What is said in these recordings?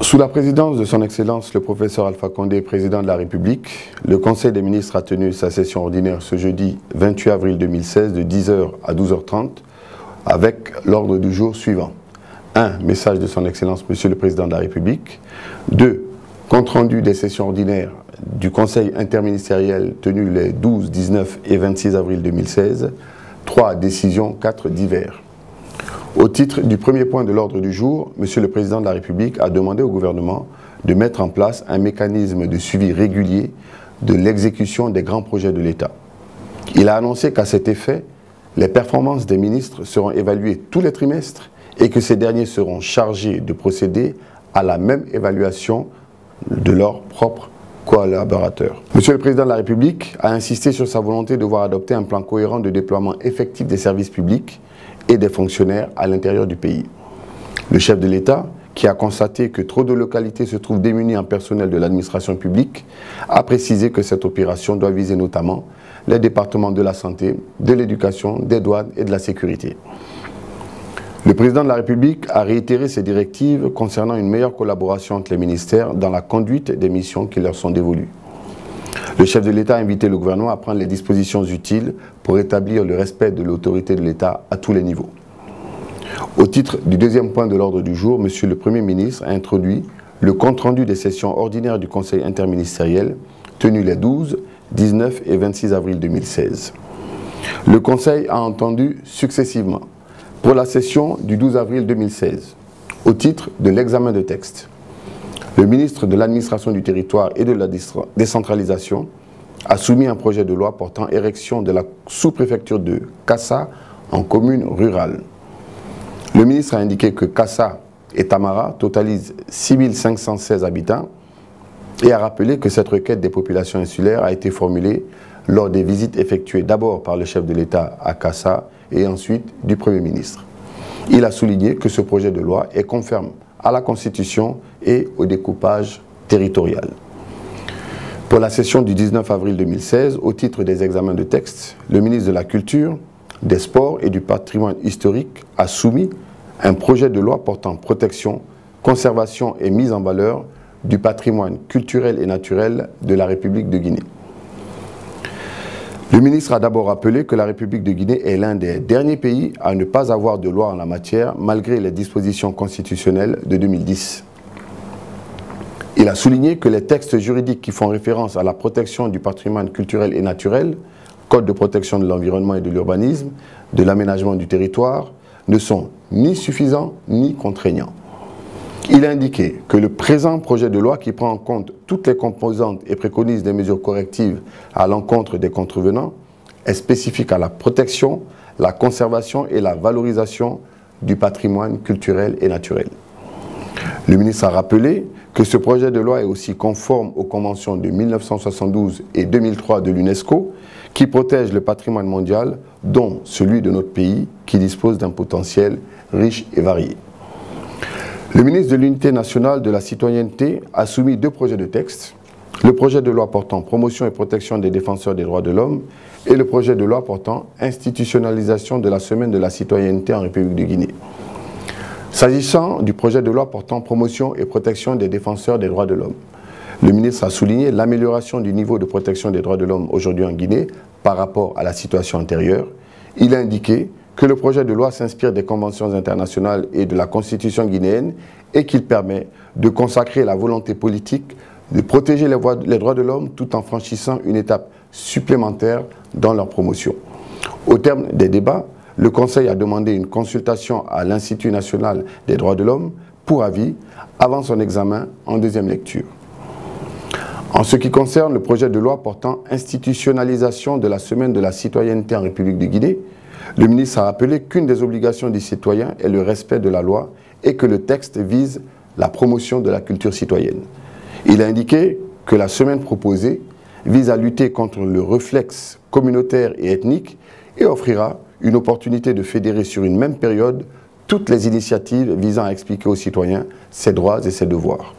Sous la présidence de son Excellence le professeur Alpha Condé, président de la République, le Conseil des ministres a tenu sa session ordinaire ce jeudi 28 avril 2016 de 10h à 12h30 avec l'ordre du jour suivant. 1. Message de son Excellence Monsieur le Président de la République. 2. Compte rendu des sessions ordinaires du Conseil interministériel tenu les 12, 19 et 26 avril 2016. 3. Décision. 4. Divers. Au titre du premier point de l'ordre du jour, Monsieur le Président de la République a demandé au gouvernement de mettre en place un mécanisme de suivi régulier de l'exécution des grands projets de l'État. Il a annoncé qu'à cet effet, les performances des ministres seront évaluées tous les trimestres et que ces derniers seront chargés de procéder à la même évaluation de leurs propres collaborateurs. Monsieur le Président de la République a insisté sur sa volonté de voir adopter un plan cohérent de déploiement effectif des services publics et des fonctionnaires à l'intérieur du pays. Le chef de l'État, qui a constaté que trop de localités se trouvent démunies en personnel de l'administration publique, a précisé que cette opération doit viser notamment les départements de la santé, de l'éducation, des douanes et de la sécurité. Le président de la République a réitéré ses directives concernant une meilleure collaboration entre les ministères dans la conduite des missions qui leur sont dévolues. Le chef de l'État a invité le gouvernement à prendre les dispositions utiles pour établir le respect de l'autorité de l'État à tous les niveaux. Au titre du deuxième point de l'ordre du jour, Monsieur le Premier ministre a introduit le compte-rendu des sessions ordinaires du Conseil interministériel tenu les 12, 19 et 26 avril 2016. Le Conseil a entendu successivement pour la session du 12 avril 2016, au titre de l'examen de textes. Le ministre de l'Administration du Territoire et de la Décentralisation a soumis un projet de loi portant érection de la sous-préfecture de Kassa en commune rurale. Le ministre a indiqué que Kassa et Tamara totalisent 6 516 habitants et a rappelé que cette requête des populations insulaires a été formulée lors des visites effectuées d'abord par le chef de l'État à Kassa et ensuite du Premier ministre. Il a souligné que ce projet de loi est conforme à la Constitution et au découpage territorial. Pour la session du 19 avril 2016, au titre des examens de textes, le ministre de la Culture, des Sports et du Patrimoine historique a soumis un projet de loi portant protection, conservation et mise en valeur du patrimoine culturel et naturel de la République de Guinée. Le ministre a d'abord rappelé que la République de Guinée est l'un des derniers pays à ne pas avoir de loi en la matière, malgré les dispositions constitutionnelles de 2010. Il a souligné que les textes juridiques qui font référence à la protection du patrimoine culturel et naturel, Code de protection de l'environnement et de l'urbanisme, de l'aménagement du territoire, ne sont ni suffisants ni contraignants. Il a indiqué que le présent projet de loi, qui prend en compte toutes les composantes et préconise des mesures correctives à l'encontre des contrevenants, est spécifique à la protection, la conservation et la valorisation du patrimoine culturel et naturel. Le ministre a rappelé que ce projet de loi est aussi conforme aux conventions de 1972 et 2003 de l'UNESCO qui protègent le patrimoine mondial, dont celui de notre pays qui dispose d'un potentiel riche et varié. Le ministre de l'Unité nationale de la citoyenneté a soumis deux projets de texte, le projet de loi portant promotion et protection des défenseurs des droits de l'homme et le projet de loi portant institutionnalisation de la semaine de la citoyenneté en République de Guinée. S'agissant du projet de loi portant promotion et protection des défenseurs des droits de l'homme, le ministre a souligné l'amélioration du niveau de protection des droits de l'homme aujourd'hui en Guinée par rapport à la situation antérieure. Il a indiqué que le projet de loi s'inspire des conventions internationales et de la Constitution guinéenne et qu'il permet de consacrer la volonté politique de protéger les droits de l'homme tout en franchissant une étape supplémentaire dans leur promotion. Au terme des débats, le Conseil a demandé une consultation à l'Institut national des droits de l'homme pour avis avant son examen en deuxième lecture. En ce qui concerne le projet de loi portant institutionnalisation de la semaine de la citoyenneté en République de Guinée, le ministre a rappelé qu'une des obligations des citoyens est le respect de la loi et que le texte vise la promotion de la culture citoyenne. Il a indiqué que la semaine proposée vise à lutter contre le réflexe communautaire et ethnique et offrira une opportunité de fédérer sur une même période toutes les initiatives visant à expliquer aux citoyens ses droits et ses devoirs.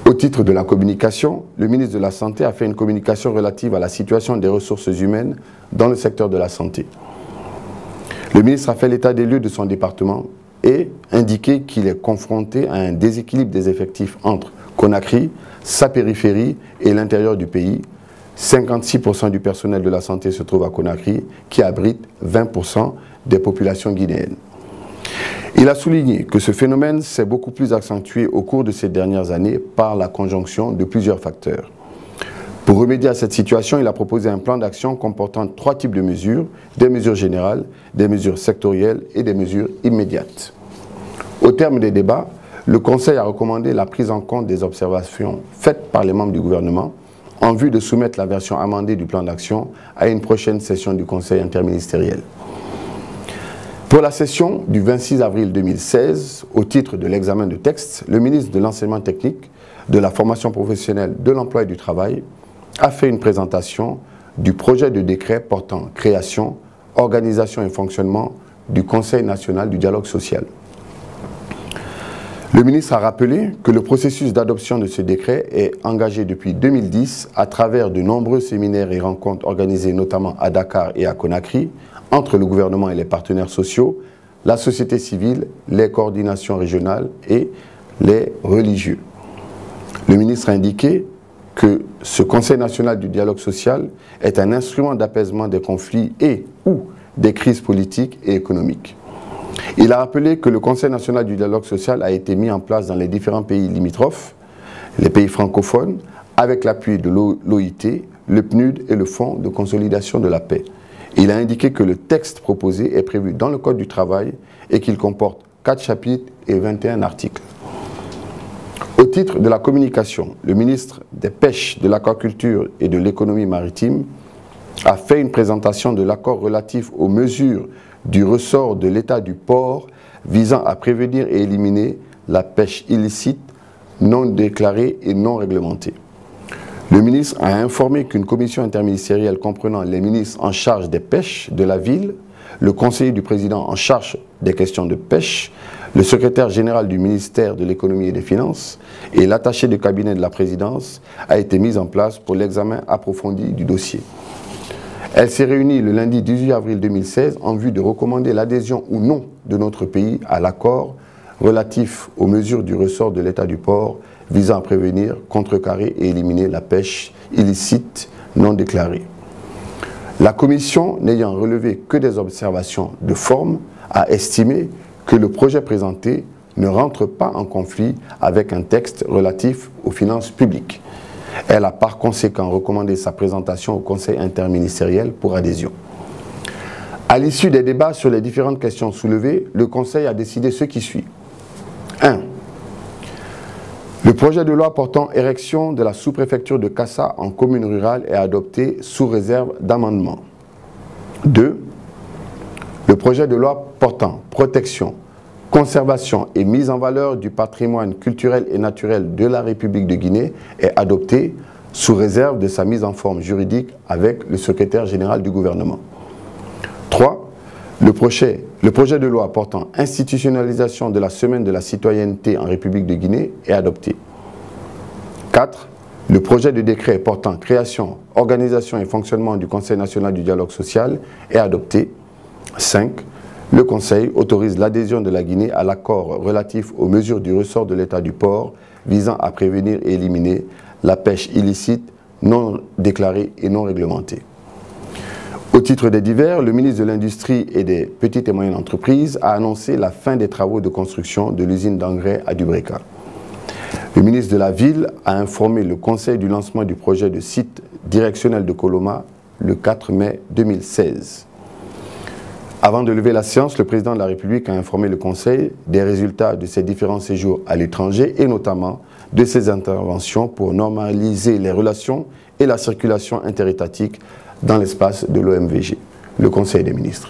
Au titre de la communication, le ministre de la Santé a fait une communication relative à la situation des ressources humaines dans le secteur de la santé. Le ministre a fait l'état des lieux de son département et indiqué qu'il est confronté à un déséquilibre des effectifs entre Conakry, sa périphérie et l'intérieur du pays. 56% du personnel de la santé se trouve à Conakry, qui abrite 20% des populations guinéennes. Il a souligné que ce phénomène s'est beaucoup plus accentué au cours de ces dernières années par la conjonction de plusieurs facteurs. Pour remédier à cette situation, il a proposé un plan d'action comportant 3 types de mesures, des mesures générales, des mesures sectorielles et des mesures immédiates. Au terme des débats, le Conseil a recommandé la prise en compte des observations faites par les membres du gouvernement en vue de soumettre la version amendée du plan d'action à une prochaine session du Conseil interministériel. Pour la session du 26 avril 2016, au titre de l'examen de texte, le ministre de l'Enseignement technique, de la formation professionnelle, de l'emploi et du travail a fait une présentation du projet de décret portant création, organisation et fonctionnement du Conseil national du dialogue social. Le ministre a rappelé que le processus d'adoption de ce décret est engagé depuis 2010 à travers de nombreux séminaires et rencontres organisés notamment à Dakar et à Conakry entre le gouvernement et les partenaires sociaux, la société civile, les coordinations régionales et les religieux. Le ministre a indiqué que ce Conseil national du dialogue social est un instrument d'apaisement des conflits et ou des crises politiques et économiques. Il a rappelé que le Conseil national du dialogue social a été mis en place dans les différents pays limitrophes, les pays francophones, avec l'appui de l'OIT, le PNUD et le Fonds de consolidation de la paix. Il a indiqué que le texte proposé est prévu dans le Code du travail et qu'il comporte 4 chapitres et 21 articles. Au titre de la communication, le ministre des Pêches, de l'Aquaculture et de l'Économie maritime a fait une présentation de l'accord relatif aux mesures du ressort de l'État du port visant à prévenir et éliminer la pêche illicite, non déclarée et non réglementée. Le ministre a informé qu'une commission interministérielle comprenant les ministres en charge des pêches de la ville, le conseiller du président en charge des questions de pêche, le secrétaire général du ministère de l'économie et des finances et l'attaché de cabinet de la présidence a été mise en place pour l'examen approfondi du dossier. Elle s'est réunie le lundi 18 avril 2016 en vue de recommander l'adhésion ou non de notre pays à l'accord relatif aux mesures du ressort de l'État du port visant à prévenir, contrecarrer et éliminer la pêche illicite non déclarée. La Commission, n'ayant relevé que des observations de forme, a estimé que le projet présenté ne rentre pas en conflit avec un texte relatif aux finances publiques. Elle a par conséquent recommandé sa présentation au Conseil interministériel pour adhésion. À l'issue des débats sur les différentes questions soulevées, le Conseil a décidé ce qui suit. 1. Le projet de loi portant érection de la sous-préfecture de Kassa en commune rurale est adopté sous réserve d'amendements. 2. Le projet de loi portant protection, conservation et mise en valeur du patrimoine culturel et naturel de la République de Guinée est adopté sous réserve de sa mise en forme juridique avec le secrétaire général du gouvernement. 3. Le projet de loi portant institutionnalisation de la semaine de la citoyenneté en République de Guinée est adopté. 4. Le projet de décret portant création, organisation et fonctionnement du Conseil national du dialogue social est adopté. 5. Le Conseil autorise l'adhésion de la Guinée à l'accord relatif aux mesures du ressort de l'État du port visant à prévenir et éliminer la pêche illicite, non déclarée et non réglementée. Au titre des divers, le ministre de l'Industrie et des Petites et Moyennes Entreprises a annoncé la fin des travaux de construction de l'usine d'engrais à Dubreka. Le ministre de la Ville a informé le Conseil du lancement du projet de site directionnel de Koloma le 4 mai 2016. Avant de lever la séance, le président de la République a informé le Conseil des résultats de ses différents séjours à l'étranger et notamment de ses interventions pour normaliser les relations et la circulation interétatique dans l'espace de l'OMVG, le Conseil des ministres.